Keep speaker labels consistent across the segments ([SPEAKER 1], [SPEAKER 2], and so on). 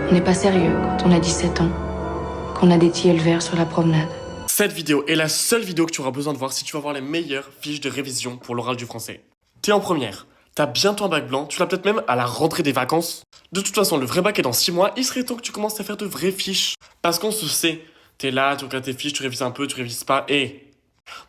[SPEAKER 1] On n'est pas sérieux quand on a 17 ans, qu'on a des tilleuls verts sur la promenade.
[SPEAKER 2] Cette vidéo est la seule vidéo que tu auras besoin de voir si tu vas voir les meilleures fiches de révision pour l'oral du français. T'es en première, t'as bientôt un bac blanc, tu l'as peut-être même à la rentrée des vacances. De toute façon, le vrai bac est dans 6 mois, il serait temps que tu commences à faire de vraies fiches. Parce qu'on se sait, t'es là, tu regardes tes fiches, tu révises un peu, tu révises pas, et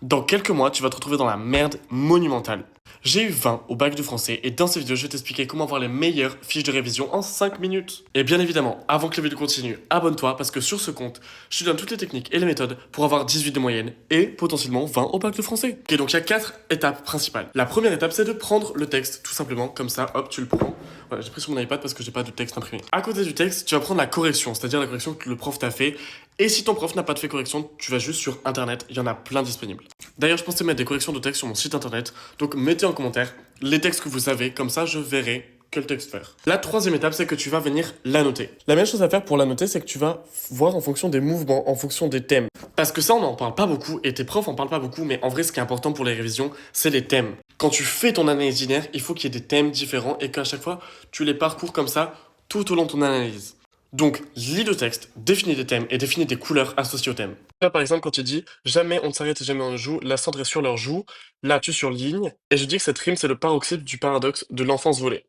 [SPEAKER 2] dans quelques mois, tu vas te retrouver dans la merde monumentale. J'ai eu 20 au bac de français et dans cette vidéo, je vais t'expliquer comment avoir les meilleures fiches de révision en 5 minutes. Et bien évidemment, avant que la vidéo continue, abonne-toi parce que sur ce compte, je te donne toutes les techniques et les méthodes pour avoir 18 de moyenne et potentiellement 20 au bac de français. Ok, donc il y a 4 étapes principales. La première étape, c'est de prendre le texte, tout simplement, comme ça, hop, tu le prends. Voilà, j'ai pris sur mon iPad parce que j'ai pas de texte imprimé. À côté du texte, tu vas prendre la correction, c'est-à-dire la correction que le prof t'a fait. Et si ton prof n'a pas de fait correction, tu vas juste sur internet, il y en a plein disponibles. D'ailleurs, je pensais mettre des corrections de texte sur mon site internet, donc mettez en commentaire les textes que vous savez, comme ça je verrai quel texte faire. La troisième étape, c'est que tu vas venir l'annoter. La meilleure chose à faire pour l'annoter, c'est que tu vas voir en fonction des mouvements, en fonction des thèmes. Parce que ça, on n'en parle pas beaucoup, et tes profs en parlent pas beaucoup, mais en vrai, ce qui est important pour les révisions, c'est les thèmes. Quand tu fais ton analyse linéaire, il faut qu'il y ait des thèmes différents, et qu'à chaque fois, tu les parcours comme ça, tout au long de ton analyse. Donc, lis le texte, définis des thèmes et définis des couleurs associées au thème. Là, par exemple, quand tu dis jamais on ne s'arrête et jamais on ne joue, la cendre est sur leurs joues, là tu surlignes, et je dis que cette rime c'est le paroxysme du paradoxe de l'enfance volée.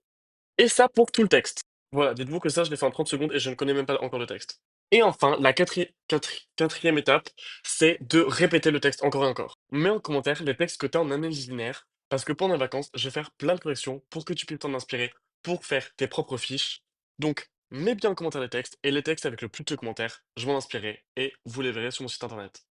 [SPEAKER 2] Et ça pour tout le texte. Voilà, dites-vous que ça je l'ai fait en 30 secondes et je ne connais même pas encore le texte. Et enfin, la quatrième étape, c'est de répéter le texte encore et encore. Mets en commentaire les textes que tu as en analyse linéaire, parce que pendant les vacances, je vais faire plein de corrections pour que tu puisses t'en inspirer, pour faire tes propres fiches. Donc, mets bien en commentaire les textes, et les textes avec le plus de commentaires, je vais m'en inspirer, et vous les verrez sur mon site internet.